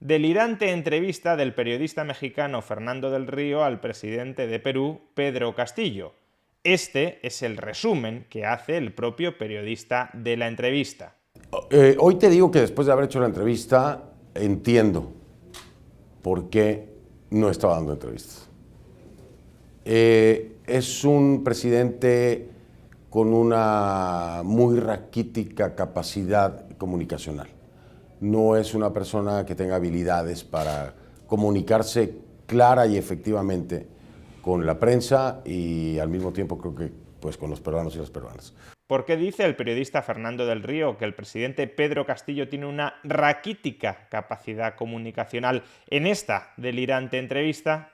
Delirante entrevista del periodista mexicano Fernando del Río al presidente de Perú, Pedro Castillo. Este es el resumen que hace el propio periodista de la entrevista. Hoy te digo que después de haber hecho la entrevista, entiendo por qué no estaba dando entrevistas. Es un presidente con una muy raquítica capacidad comunicacional. No es una persona que tenga habilidades para comunicarse clara y efectivamente con la prensa y al mismo tiempo creo que pues, con los peruanos y las peruanas. ¿Por qué dice el periodista Fernando del Río que el presidente Pedro Castillo tiene una raquítica capacidad comunicacional en esta delirante entrevista?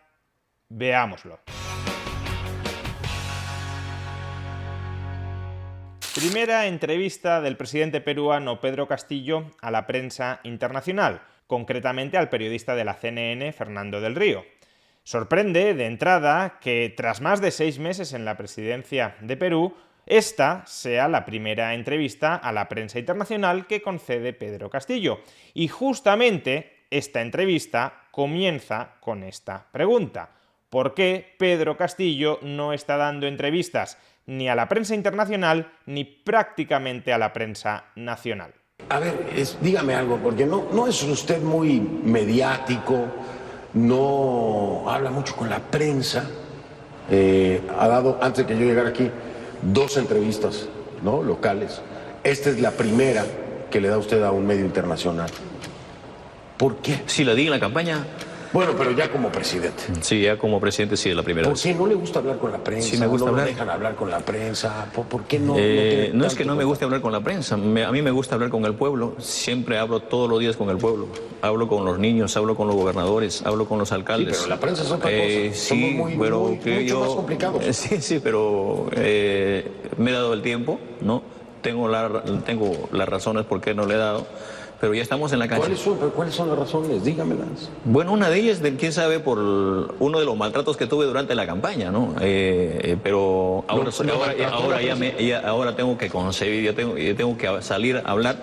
Veámoslo. Primera entrevista del presidente peruano Pedro Castillo a la prensa internacional, concretamente al periodista de la CNN, Fernando del Río. Sorprende, de entrada, que tras más de 6 meses en la presidencia de Perú, esta sea la primera entrevista a la prensa internacional que concede Pedro Castillo. Y justamente esta entrevista comienza con esta pregunta. ¿Por qué Pedro Castillo no está dando entrevistas ni a la prensa internacional ni prácticamente a la prensa nacional? A ver, dígame algo, porque no es usted muy mediático, no habla mucho con la prensa. Ha dado, antes de que yo llegara aquí, 2 entrevistas, ¿no?, locales. Esta es la primera que le da usted a un medio internacional. ¿Por qué? Sí, la di en la campaña. Bueno, pero ya como presidente. Sí, ya como presidente sí, es la primera vez. ¿Por qué no le gusta hablar con la prensa? Sí, me gusta hablar. ¿No dejan hablar con la prensa? ¿Por qué no? No es que no me guste hablar con la prensa, a mí me gusta hablar con el pueblo. Siempre hablo todos los días con el pueblo. Hablo con los niños, hablo con los gobernadores, hablo con los alcaldes. Sí, pero la prensa es otra cosa. Sí, mucho más complicados. Sí, pero me he dado el tiempo, ¿no? Tengo las razones por qué no le he dado. Pero ya estamos en la cancha. ¿Cuáles son las razones? Dígamelas. Bueno, una de ellas, quién sabe, por uno de los maltratos que tuve durante la campaña, ¿no? Pero ahora tengo que concebir, yo tengo que salir a hablar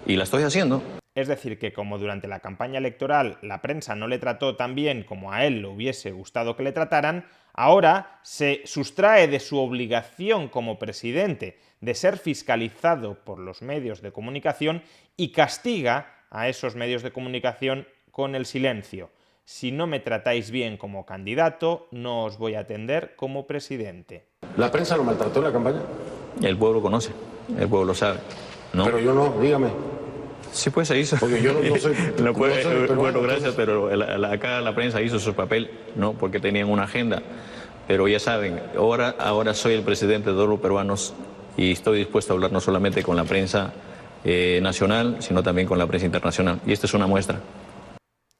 y la estoy haciendo. Es decir, que como durante la campaña electoral la prensa no le trató tan bien como a él le hubiese gustado que le trataran, ahora se sustrae de su obligación como presidente de ser fiscalizado por los medios de comunicación y castiga a esos medios de comunicación con el silencio. Si no me tratáis bien como candidato, no os voy a atender como presidente. ¿La prensa lo maltrató en la campaña? El pueblo conoce, el pueblo lo sabe, ¿no? Pero yo no, dígame. Sí, pues se hizo. Porque yo no soy... Bueno, gracias, pero acá la prensa hizo su papel, ¿no? Porque tenían una agenda. Pero ya saben, ahora soy el presidente de todos los peruanos y estoy dispuesto a hablar no solamente con la prensa nacional, sino también con la prensa internacional. Y esta es una muestra.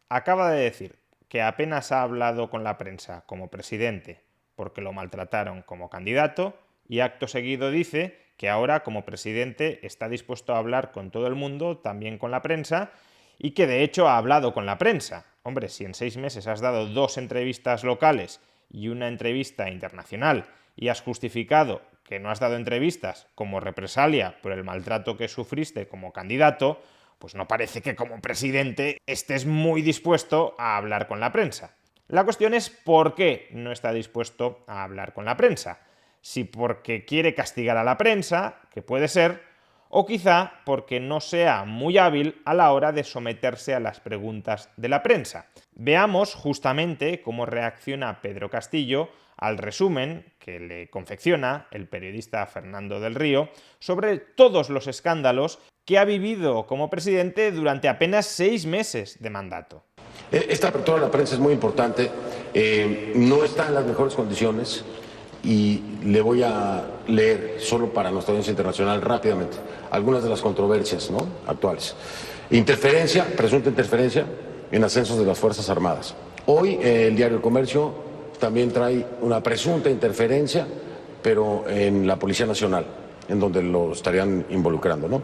Acaba de decir que apenas ha hablado con la prensa como presidente porque lo maltrataron como candidato y acto seguido dice que ahora como presidente está dispuesto a hablar con todo el mundo, también con la prensa, y que de hecho ha hablado con la prensa. Hombre, si en 6 meses has dado 2 entrevistas locales y una entrevista internacional y has justificado que no has dado entrevistas como represalia por el maltrato que sufriste como candidato, pues no parece que como presidente estés muy dispuesto a hablar con la prensa. La cuestión es por qué no está dispuesto a hablar con la prensa. Si porque quiere castigar a la prensa, que puede ser, o quizá porque no sea muy hábil a la hora de someterse a las preguntas de la prensa. Veamos justamente cómo reacciona Pedro Castillo al resumen que le confecciona el periodista Fernando del Río sobre todos los escándalos que ha vivido como presidente durante apenas 6 meses de mandato. Esta apertura de la prensa es muy importante, no está en las mejores condiciones y le voy a leer, solo para nuestra audiencia internacional, rápidamente, algunas de las controversias, ¿no?, actuales. Presunta interferencia en ascensos de las Fuerzas Armadas. Hoy el diario El Comercio también trae una presunta interferencia, pero en la Policía Nacional, en donde lo estarían involucrando, ¿no?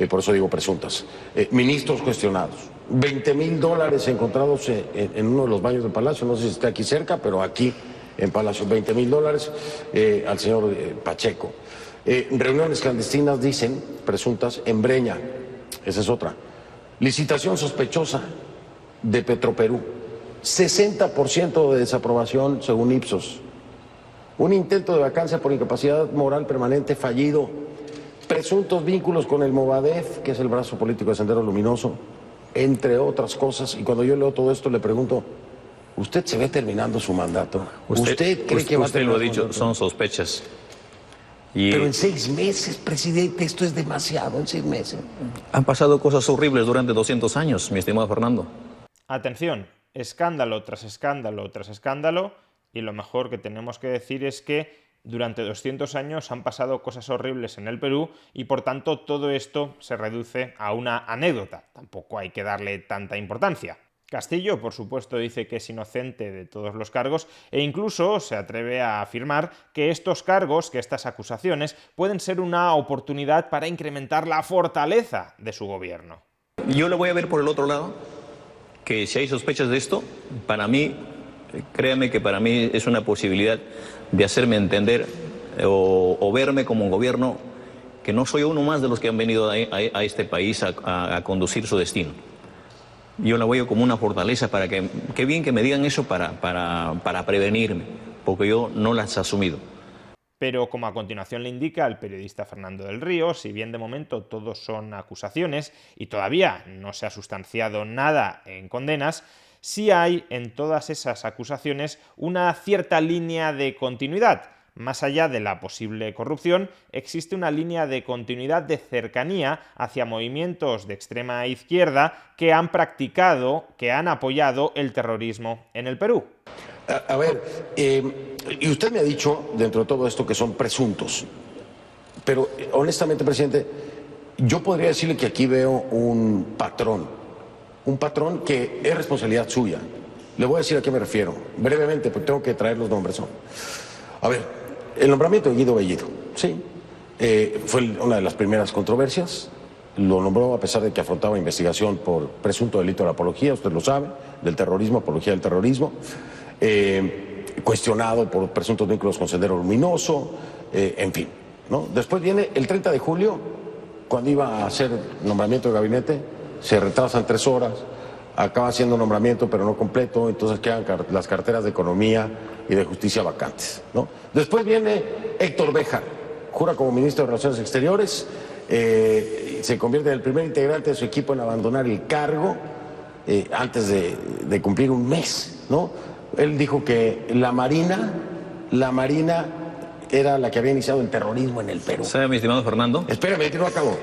Por eso digo presuntas. Ministros cuestionados. $20,000 encontrados en uno de los baños del Palacio, no sé si está aquí cerca, pero aquí en Palacio, $20,000 al señor Pacheco. Reuniones clandestinas, dicen, presuntas, en Breña, esa es otra. Licitación sospechosa de Petroperú. 60% de desaprobación según Ipsos. Un intento de vacancia por incapacidad moral permanente fallido. Presuntos vínculos con el Movadef, que es el brazo político de Sendero Luminoso, entre otras cosas. Y cuando yo leo todo esto le pregunto, ¿usted se ve terminando su mandato? ¿Usted cree que va a terminar? Usted lo ha dicho, son sospechas. Pero en 6 meses, presidente, esto es demasiado, en 6 meses. Han pasado cosas horribles durante 200 años, mi estimado Fernando. Atención, escándalo tras escándalo tras escándalo, y lo mejor que tenemos que decir es que durante 200 años han pasado cosas horribles en el Perú y por tanto todo esto se reduce a una anécdota. Tampoco hay que darle tanta importancia. Castillo, por supuesto, dice que es inocente de todos los cargos e incluso se atreve a afirmar que estos cargos, que estas acusaciones, pueden ser una oportunidad para incrementar la fortaleza de su gobierno. Yo le voy a ver por el otro lado, que si hay sospechas de esto, para mí, créame que para mí es una posibilidad de hacerme entender o verme como un gobierno que no soy uno más de los que han venido a este país a conducir su destino. Yo la veo como una fortaleza para que, qué bien que me digan eso para prevenirme, porque yo no las he asumido. Pero como a continuación le indica el periodista Fernando del Río, si bien de momento todos son acusaciones y todavía no se ha sustanciado nada en condenas, sí hay en todas esas acusaciones una cierta línea de continuidad. Más allá de la posible corrupción, existe una línea de continuidad de cercanía hacia movimientos de extrema izquierda que han practicado, que han apoyado el terrorismo en el Perú. A ver, y usted me ha dicho dentro de todo esto que son presuntos, pero honestamente, presidente, yo podría decirle que aquí veo un patrón que es responsabilidad suya. Le voy a decir a qué me refiero, brevemente, porque tengo que traer los nombres, ¿no? A ver, el nombramiento de Guido Bellido, sí, fue una de las primeras controversias. Lo nombró a pesar de que afrontaba investigación por presunto delito de la apología, usted lo sabe, del terrorismo, apología del terrorismo, cuestionado por presuntos vínculos con Sendero Luminoso, en fin, ¿no? Después viene el 30 de julio, cuando iba a hacer nombramiento de gabinete, se retrasan 3 horas, acaba haciendo nombramiento pero no completo, entonces quedan las carteras de Economía y de Justicia vacantes, ¿no? Después viene Héctor Béjar, jura como ministro de Relaciones Exteriores, se convierte en el primer integrante de su equipo en abandonar el cargo antes de cumplir un mes, ¿no? Él dijo que la Marina era la que había iniciado el terrorismo en el Perú. ¿Sabe, mi estimado Fernando? Espérame, que no acabó.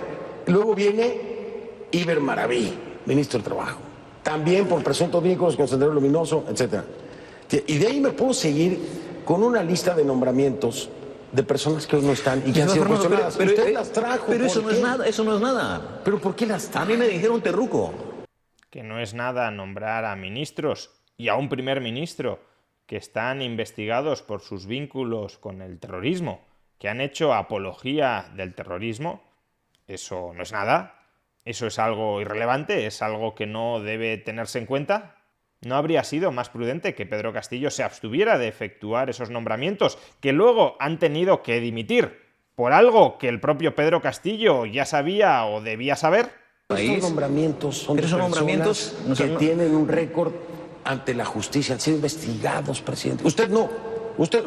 Luego viene Iber Maraví, ministro del Trabajo, también por presuntos vínculos con Sendero Luminoso, etc. Y de ahí me puedo seguir con una lista de nombramientos de personas que hoy no están y que han sido cuestionadas. Pero usted las trajo. Pero eso no es nada, eso no es nada. ¿Pero por qué las trajo? A mí me dijeron terruco. Que no es nada nombrar a ministros y a un primer ministro que están investigados por sus vínculos con el terrorismo, que han hecho apología del terrorismo. Eso no es nada. Eso es algo irrelevante, es algo que no debe tenerse en cuenta. ¿No habría sido más prudente que Pedro Castillo se abstuviera de efectuar esos nombramientos que luego han tenido que dimitir por algo que el propio Pedro Castillo ya sabía o debía saber? Estos nombramientos son de personas que tienen un récord ante la justicia, han sido investigados, presidente. Usted no, usted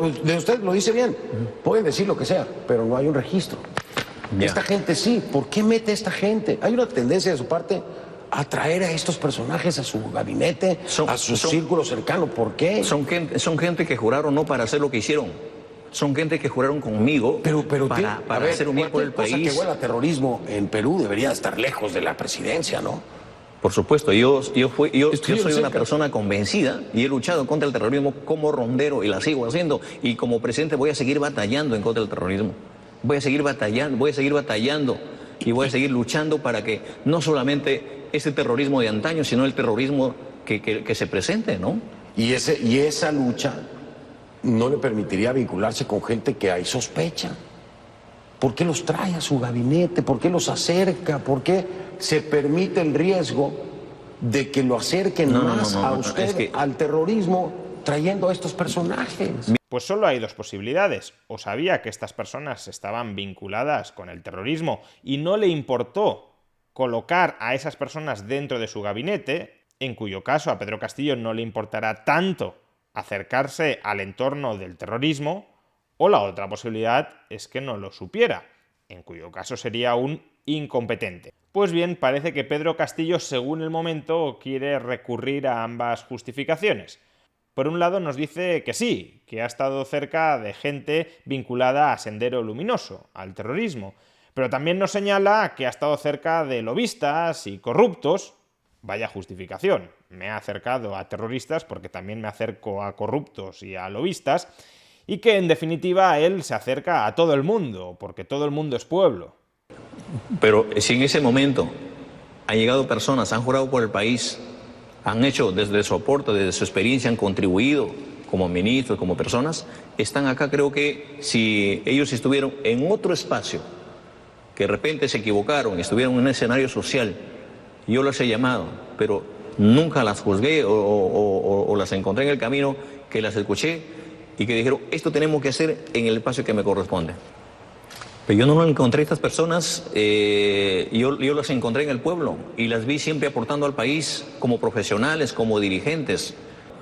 lo dice bien, pueden decir lo que sea, pero no hay un registro. Ya. Esta gente sí, ¿por qué mete a esta gente? Hay una tendencia de su parte a traer a estos personajes a su gabinete, a su círculo cercano. ¿Por qué? Son gente que juraron no para hacer lo que hicieron. Son gente que juraron conmigo para hacer un bien por el país. Cosa que huele a terrorismo en Perú debería estar lejos de la presidencia, ¿no? Por supuesto, yo soy una persona convencida y he luchado contra el terrorismo como rondero y la sigo haciendo. Y como presidente voy a seguir batallando en contra del terrorismo. Voy a seguir batallando y voy a seguir luchando para que no solamente ese terrorismo de antaño, sino el terrorismo que se presente, ¿no? Y esa lucha no le permitiría vincularse con gente que hay sospecha. ¿Por qué los trae a su gabinete? ¿Por qué los acerca? ¿Por qué se permite el riesgo de que lo acerquen más a usted, al terrorismo, trayendo a estos personajes? Pues solo hay 2 posibilidades. O sabía que estas personas estaban vinculadas con el terrorismo y no le importó colocar a esas personas dentro de su gabinete, en cuyo caso a Pedro Castillo no le importará tanto acercarse al entorno del terrorismo, o la otra posibilidad es que no lo supiera, en cuyo caso sería un incompetente. Pues bien, parece que Pedro Castillo, según el momento, quiere recurrir a ambas justificaciones. Por un lado nos dice que sí, que ha estado cerca de gente vinculada a Sendero Luminoso, al terrorismo, pero también nos señala que ha estado cerca de lobistas y corruptos. Vaya justificación, me ha acercado a terroristas porque también me acerco a corruptos y a lobistas, y que en definitiva él se acerca a todo el mundo, porque todo el mundo es pueblo. Pero si en ese momento han llegado personas, han jurado por el país, han hecho desde su aporte, desde su experiencia, han contribuido como ministros, como personas, están acá. Creo que si ellos estuvieron en otro espacio, que de repente se equivocaron, estuvieron en un escenario social, yo las he llamado, pero nunca las juzgué o las encontré en el camino, que las escuché y que dijeron, esto tenemos que hacer en el espacio que me corresponde. Pero yo no lo encontré a estas personas, yo las encontré en el pueblo y las vi siempre aportando al país como profesionales, como dirigentes.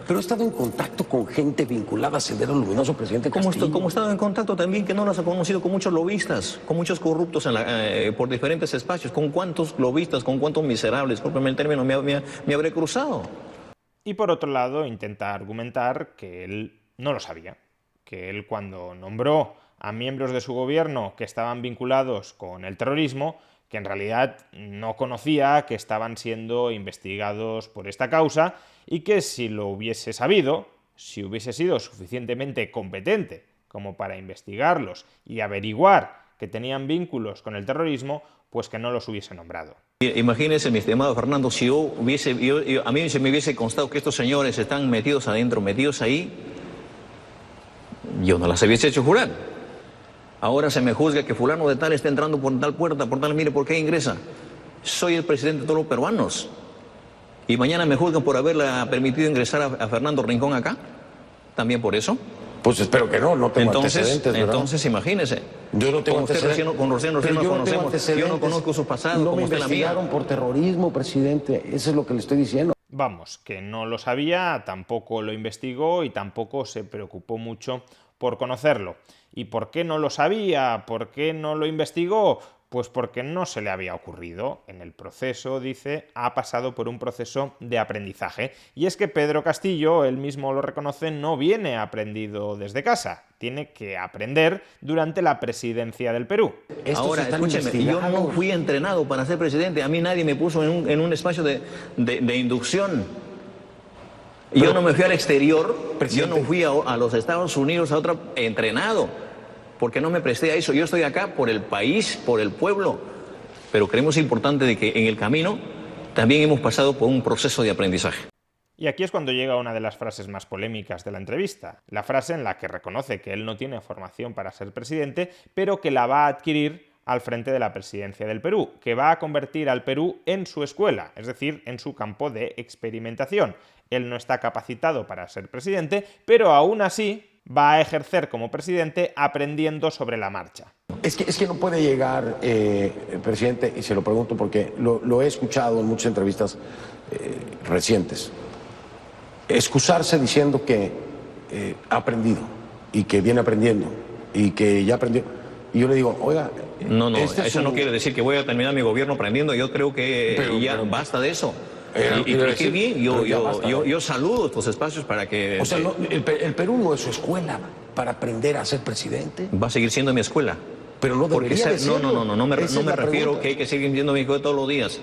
Pero he estado en contacto con gente vinculada a Sendero Luminoso, presidente Castillo. Como he estado en contacto también, que no las he conocido, con muchos lobistas, con muchos corruptos por diferentes espacios. ¿Con cuántos lobistas, con cuántos miserables, discúlpeme el término, me habré cruzado? Y por otro lado, intenta argumentar que él no lo sabía, que él cuando nombró a miembros de su gobierno que estaban vinculados con el terrorismo, que en realidad no conocía que estaban siendo investigados por esta causa y que si lo hubiese sabido, si hubiese sido suficientemente competente como para investigarlos y averiguar que tenían vínculos con el terrorismo, pues que no los hubiese nombrado. Imagínese, mi estimado Fernando, si a mí se me hubiese constado que estos señores están metidos adentro, metidos ahí, yo no las hubiese hecho jurar. Ahora se me juzga que fulano de tal está entrando por tal puerta, por tal, mire, ¿por qué ingresa? Soy el presidente de todos los peruanos. Y mañana me juzgan por haberle permitido ingresar a Fernando Rincón acá. ¿También por eso? Pues espero que no tengo antecedentes, ¿verdad? Entonces, imagínese. Yo no tengo antecedentes. Con recién nos conocemos. Yo no conozco su pasado, no como me usted la mía. investigaron por terrorismo, presidente. Eso es lo que le estoy diciendo. Vamos, que no lo sabía, tampoco lo investigó y tampoco se preocupó mucho por conocerlo. ¿Y por qué no lo sabía? ¿Por qué no lo investigó? Pues porque no se le había ocurrido. En el proceso, dice, ha pasado por un proceso de aprendizaje. Y es que Pedro Castillo, él mismo lo reconoce, no viene aprendido desde casa. Tiene que aprender durante la presidencia del Perú. Ahora, escúcheme, yo no fui entrenado para ser presidente. A mí nadie me puso en un espacio de inducción. Pero, yo no me fui al exterior, yo no fui a los Estados Unidos a otro entrenado, porque no me presté a eso. Yo estoy acá por el país, por el pueblo, pero creemos importante de que en el camino también hemos pasado por un proceso de aprendizaje. Y aquí es cuando llega una de las frases más polémicas de la entrevista, la frase en la que reconoce que él no tiene formación para ser presidente, pero que la va a adquirir al frente de la presidencia del Perú, que va a convertir al Perú en su escuela, es decir, en su campo de experimentación. Él no está capacitado para ser presidente, pero aún así va a ejercer como presidente aprendiendo sobre la marcha. Es que no puede llegar, presidente, y se lo pregunto porque lo he escuchado en muchas entrevistas recientes, excusarse diciendo que ha aprendido y que viene aprendiendo y que ya aprendió. Y yo le digo, oiga... No, eso no quiere decir que voy a terminar mi gobierno aprendiendo. Yo creo que basta de eso. Y qué bien, yo saludo estos espacios para que... O sea, el Perú no es su escuela para aprender a ser presidente. Va a seguir siendo mi escuela. Pero no debería de serlo. No me refiero que hay que seguir siendo mi escuela todos los días.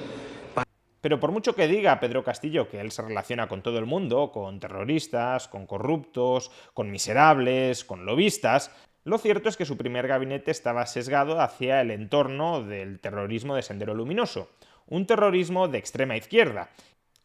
Pero por mucho que diga Pedro Castillo que él se relaciona con todo el mundo, con terroristas, con corruptos, con miserables, con lobistas, lo cierto es que su primer gabinete estaba sesgado hacia el entorno del terrorismo de Sendero Luminoso, un terrorismo de extrema izquierda,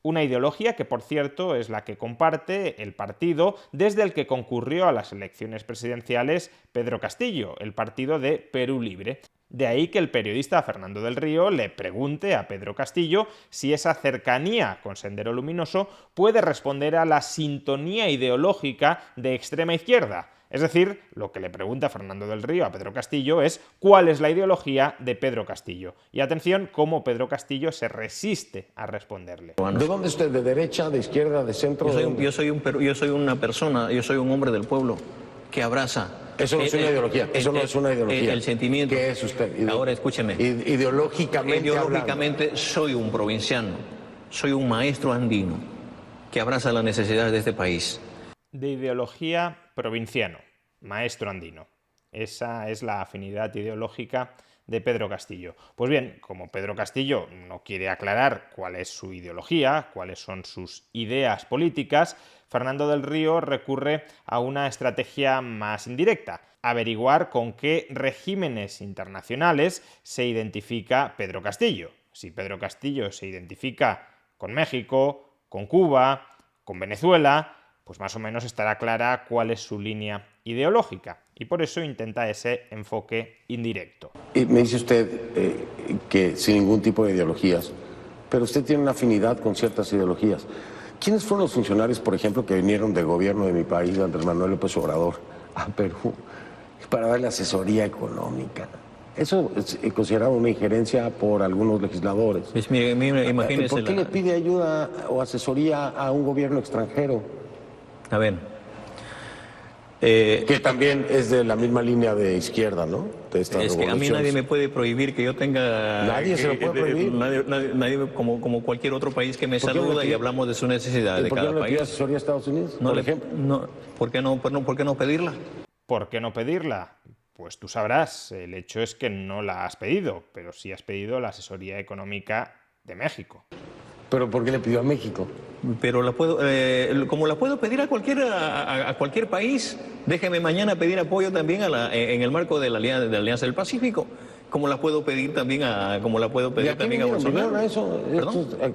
una ideología que, por cierto, es la que comparte el partido desde el que concurrió a las elecciones presidenciales Pedro Castillo, el partido de Perú Libre. De ahí que el periodista Fernando del Río le pregunte a Pedro Castillo si esa cercanía con Sendero Luminoso puede responder a la sintonía ideológica de extrema izquierda. Es decir, lo que le pregunta Fernando del Río a Pedro Castillo es cuál es la ideología de Pedro Castillo. Y atención, cómo Pedro Castillo se resiste a responderle. ¿De dónde es usted? ¿De derecha, de izquierda, de centro? Yo soy una persona, yo soy un hombre del pueblo que abraza. Eso no es una ideología. Eso no es una ideología. El sentimiento. ¿Qué es usted? Ahora escúcheme. Ideológicamente soy un provinciano, soy un maestro andino que abraza las necesidades de este país. De ideología provinciano, maestro andino. Esa es la afinidad ideológica de Pedro Castillo. Pues bien, como Pedro Castillo no quiere aclarar cuál es su ideología, cuáles son sus ideas políticas, Fernando del Río recurre a una estrategia más indirecta: averiguar con qué regímenes internacionales se identifica Pedro Castillo. Si Pedro Castillo se identifica con México, con Cuba, con Venezuela, pues más o menos estará clara cuál es su línea ideológica, y por eso intenta ese enfoque indirecto. Y me dice usted que sin ningún tipo de ideologías, pero usted tiene una afinidad con ciertas ideologías. ¿Quiénes fueron los funcionarios, por ejemplo, que vinieron del gobierno de mi país, Andrés Manuel López Obrador, a Perú para darle asesoría económica? Eso es considerado una injerencia por algunos legisladores. Pues mire, imagínese. ¿Por qué le pide ayuda o asesoría a un gobierno extranjero? A ver. Que también es de la misma línea de izquierda, ¿no? De esta es que a mí nadie me puede prohibir que yo tenga... Nadie se lo puede prohibir. Nadie como cualquier otro país que me saluda y hablamos de su necesidad de cada país. ¿Por qué no le pide asesoría a Estados Unidos, por ejemplo? No, ¿por qué no pedirla? ¿Por qué no pedirla? Pues tú sabrás, el hecho es que no la has pedido, pero sí has pedido la asesoría económica de México. ¿Pero por qué le pidió a México? Pero como la puedo pedir a cualquier país. Déjeme mañana pedir apoyo también en el marco de la Alianza del Pacífico. Como la puedo pedir también a Bolsonaro. ¿Vinieron a eso?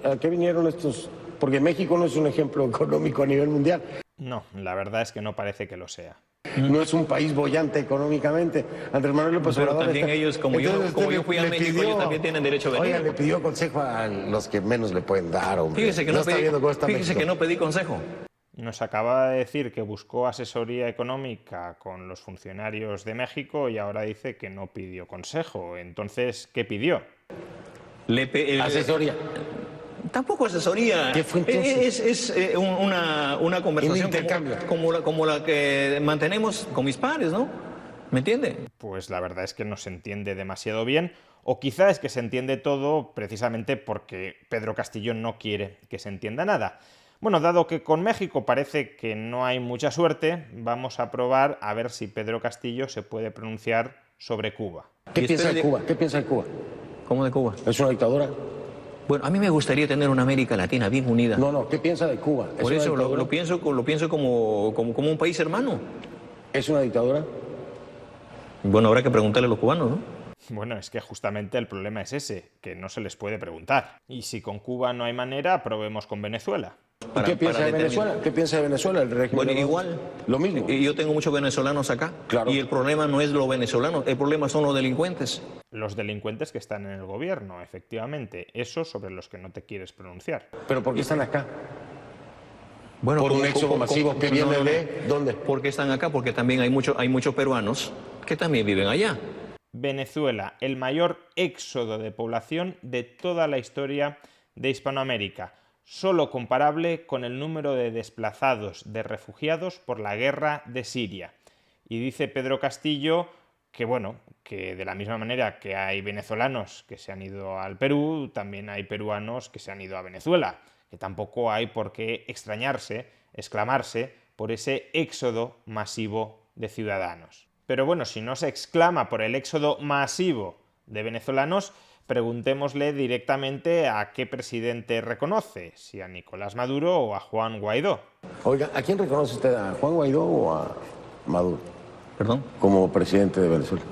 ¿A qué vinieron estos? Porque México no es un ejemplo económico a nivel mundial. No, la verdad es que no parece que lo sea. No es un país boyante económicamente. Andrés Manuel López Obrador. Pero también ellos, como yo fui a México, ellos también tienen derecho a venir. Oiga, le pidió consejo a los que menos le pueden dar, hombre. Fíjese que no pedí consejo. Nos acaba de decir que buscó asesoría económica con los funcionarios de México y ahora dice que no pidió consejo. Entonces, ¿qué pidió? Asesoría. Tampoco asesoría. ¿Qué fue entonces? Es una conversación intercambio. como la que mantenemos con mis pares, ¿no? ¿Me entiende? Pues la verdad es que no se entiende demasiado bien, o quizá es que se entiende todo precisamente porque Pedro Castillo no quiere que se entienda nada. Bueno, dado que con México parece que no hay mucha suerte, vamos a probar a ver si Pedro Castillo se puede pronunciar sobre Cuba. ¿Qué piensa de Cuba? ¿Qué piensa de Cuba? ¿Cómo de Cuba? ¿Es una dictadura? Bueno, a mí me gustaría tener una América Latina bien unida. No, ¿qué piensa de Cuba? Por eso lo pienso como un país hermano. ¿Es una dictadura? Bueno, habrá que preguntarle a los cubanos, ¿no? Bueno, es que justamente el problema es ese, que no se les puede preguntar. Y si con Cuba no hay manera, probemos con Venezuela. ¿Qué piensa de Venezuela? ¿Qué piensa de Venezuela el régimen? Bueno, igual. Lo mismo. Y yo tengo muchos venezolanos acá. Claro. Y el problema no es los venezolanos, el problema son los delincuentes. Los delincuentes que están en el gobierno, efectivamente. Esos sobre los que no te quieres pronunciar. ¿Pero por qué están acá? Bueno, ¿Por un éxodo masivo que viene de dónde? ¿Por qué están acá? Porque también hay muchos peruanos que también viven allá. Venezuela, el mayor éxodo de población de toda la historia de Hispanoamérica, solo comparable con el número de desplazados, de refugiados por la guerra de Siria. Y dice Pedro Castillo que, bueno, que de la misma manera que hay venezolanos que se han ido al Perú, también hay peruanos que se han ido a Venezuela, que tampoco hay por qué extrañarse, exclamarse por ese éxodo masivo de ciudadanos. Pero bueno, si no se exclama por el éxodo masivo de venezolanos, preguntémosle directamente a qué presidente reconoce, si a Nicolás Maduro o a Juan Guaidó. Oiga, ¿a quién reconoce usted? ¿A Juan Guaidó o a Maduro? ¿Perdón? Como presidente de Venezuela.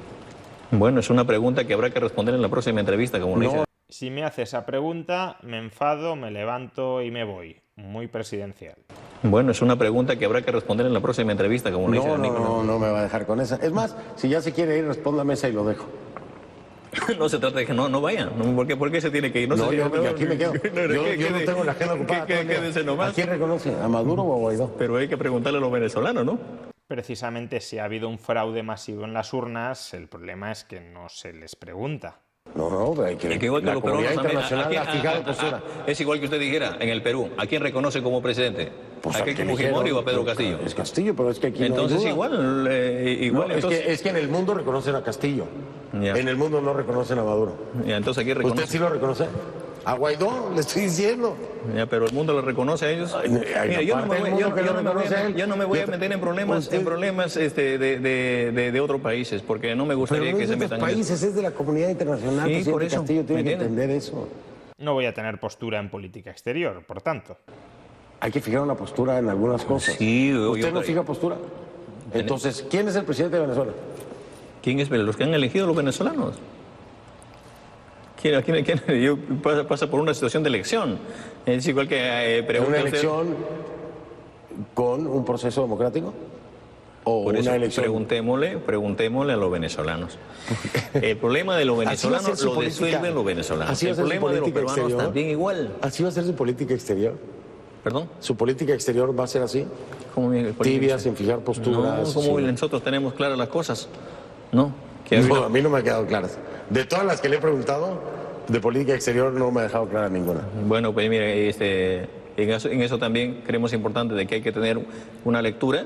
Bueno, es una pregunta que habrá que responder en la próxima entrevista, como le dice. Si me hace esa pregunta, me enfado, me levanto y me voy. Muy presidencial. Bueno, es una pregunta que habrá que responder en la próxima entrevista, como le dice. No me va a dejar con esa. Es más, si ya se quiere ir, responda a mesa y lo dejo. No se trata de que no vayan. ¿Por qué se tiene que ir? No, yo aquí me quedo. Yo no tengo la agenda ocupada. Quédese nomás. ¿A quién reconoce? ¿A Maduro o a Guaidó? Pero hay que preguntarle a los venezolanos, ¿no? Precisamente si ha habido un fraude masivo en las urnas, el problema es que no se les pregunta. No, pero hay que... Es que igual que la los comunidad peruanos internacional también, ha fijado postura. es igual que usted dijera, en el Perú, ¿a quién reconoce como presidente? Pues ¿A qué quien Fujimori o a Pedro dijeron, Castillo? Es Castillo, pero es que aquí Entonces no hay duda. igual No, entonces, es que en el mundo reconocen a Castillo. Ya. En el mundo no reconocen a Maduro. ya, entonces aquí reconoce. ¿Usted sí lo reconoce? A Guaidó, le estoy diciendo. Ya, pero el mundo lo reconoce a ellos. Mira, yo no me voy a meter en problemas, de otros países, porque no me Pero gustaría no que es se de los metan en eso. países, es de la comunidad internacional. Sí, Presidente por eso, Castillo tiene ¿me que entiende? entender eso. No voy a tener postura en política exterior, por tanto. Hay que fijar una postura en algunas cosas. Sí, ¿Usted no fija postura? Entonces, ¿quién es el presidente de Venezuela? ¿Quién es los que han elegido los venezolanos? ¿Quién pasa por una situación de elección? Es igual que pregunta ¿Una usted- elección con un proceso democrático? ¿O Por eso una elección? preguntémosle a los venezolanos. El problema de los Así va a ser venezolanos su lo política. resuelven los venezolanos. Así va a El ser su problema de los política peruanos exterior. también igual. ¿Así va a ser su política exterior? ¿Perdón? ¿Su política exterior va a ser así? ¿Cómo Tibias, en fijar posturas. No, como sí. nosotros tenemos claras las cosas. No. No, a mí no me ha quedado claras. De todas las que le he preguntado, de política exterior no me ha dejado clara ninguna. Bueno, pues mire, en eso también creemos importante de que hay que tener una lectura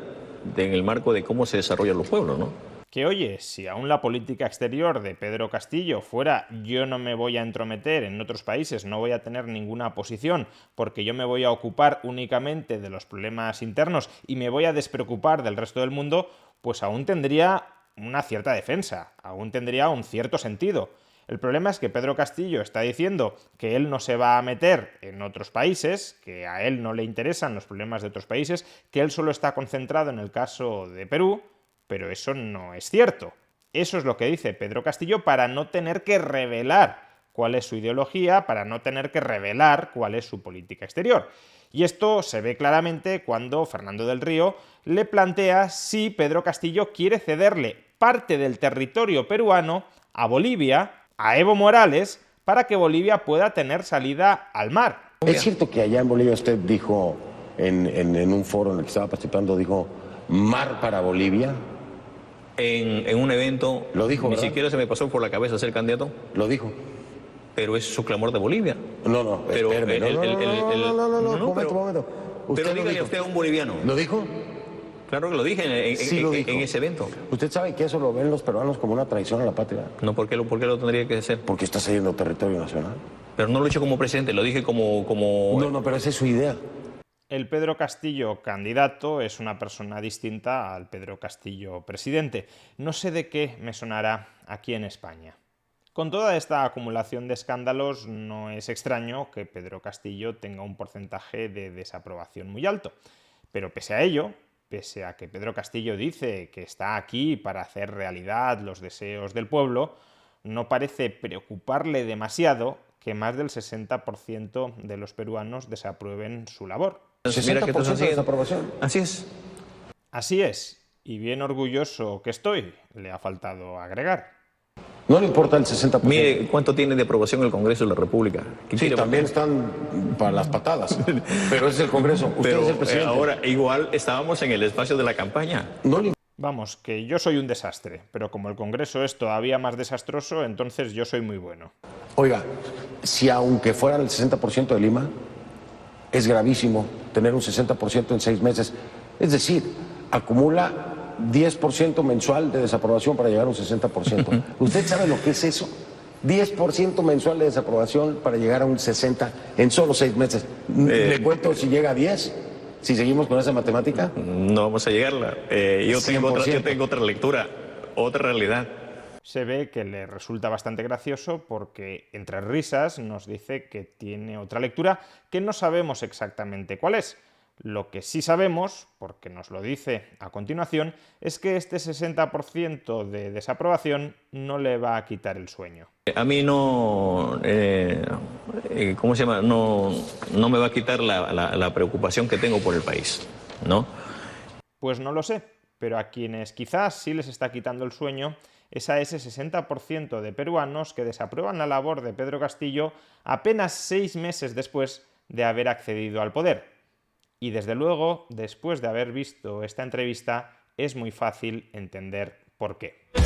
en el marco de cómo se desarrollan los pueblos, ¿no? Que oye, si aún la política exterior de Pedro Castillo fuera yo no me voy a entrometer en otros países, no voy a tener ninguna posición porque yo me voy a ocupar únicamente de los problemas internos y me voy a despreocupar del resto del mundo, pues aún tendría una cierta defensa, aún tendría un cierto sentido. El problema es que Pedro Castillo está diciendo que él no se va a meter en otros países, que a él no le interesan los problemas de otros países, que él solo está concentrado en el caso de Perú, pero eso no es cierto. Eso es lo que dice Pedro Castillo para no tener que revelar cuál es su ideología, para no tener que revelar cuál es su política exterior. Y esto se ve claramente cuando Fernando del Río le plantea si Pedro Castillo quiere cederle parte del territorio peruano a Bolivia, a Evo Morales, para que Bolivia pueda tener salida al mar. ¿Es cierto que allá en Bolivia usted dijo, en un foro en el que estaba participando, dijo mar para Bolivia? En un evento, Lo dijo, ni ¿verdad? siquiera se me pasó por la cabeza ser candidato, Lo dijo. pero es su clamor de Bolivia. No, Pero espérame. no, pero Momento. Usted Pero lo dígale dijo. usted a un boliviano. ¿Lo dijo? Claro que lo dije Sí lo dijo. en ese evento. ¿Usted sabe que eso lo ven los peruanos como una traición a la patria? No, ¿por qué lo tendría que hacer? Porque está cediendo territorio nacional. Pero no lo he hecho como presidente, lo dije como... No, pero esa es su idea. El Pedro Castillo candidato es una persona distinta al Pedro Castillo presidente. No sé de qué me sonará aquí en España. Con toda esta acumulación de escándalos, no es extraño que Pedro Castillo tenga un porcentaje de desaprobación muy alto. Pero pese a ello, pese a que Pedro Castillo dice que está aquí para hacer realidad los deseos del pueblo, no parece preocuparle demasiado que más del 60% de los peruanos desaprueben su labor. 60% de desaprobación. Así es. Así es, y bien orgulloso que estoy, le ha faltado agregar. No le importa el 60%. Mire cuánto tiene de aprobación el Congreso de la República. ¿Qué Sí, quiere también votar? están para las patadas. Pero es el Congreso. Usted Pero es el presidente. ahora igual estábamos en el espacio de la campaña. No le Vamos, que yo soy un desastre, pero como el Congreso es todavía más desastroso, entonces yo soy muy bueno. Oiga, si aunque fuera el 60% de Lima, es gravísimo tener un 60% en 6 meses. Es decir, acumula 10% mensual de desaprobación para llegar a un 60%. ¿Usted sabe lo que es eso? 10% mensual de desaprobación para llegar a un 60% en solo 6 meses. ¿Le cuento si llega a 10? Si seguimos con esa matemática. No vamos a llegarla. Yo tengo otra lectura, otra realidad. Se ve que le resulta bastante gracioso porque entre risas nos dice que tiene otra lectura que no sabemos exactamente cuál es. Lo que sí sabemos, porque nos lo dice a continuación, es que este 60% de desaprobación no le va a quitar el sueño. A mí no, ¿cómo se llama? No me va a quitar la preocupación que tengo por el país, ¿no? Pues no lo sé, pero a quienes quizás sí les está quitando el sueño es a ese 60% de peruanos que desaprueban la labor de Pedro Castillo apenas 6 meses después de haber accedido al poder. Y desde luego, después de haber visto esta entrevista, es muy fácil entender por qué.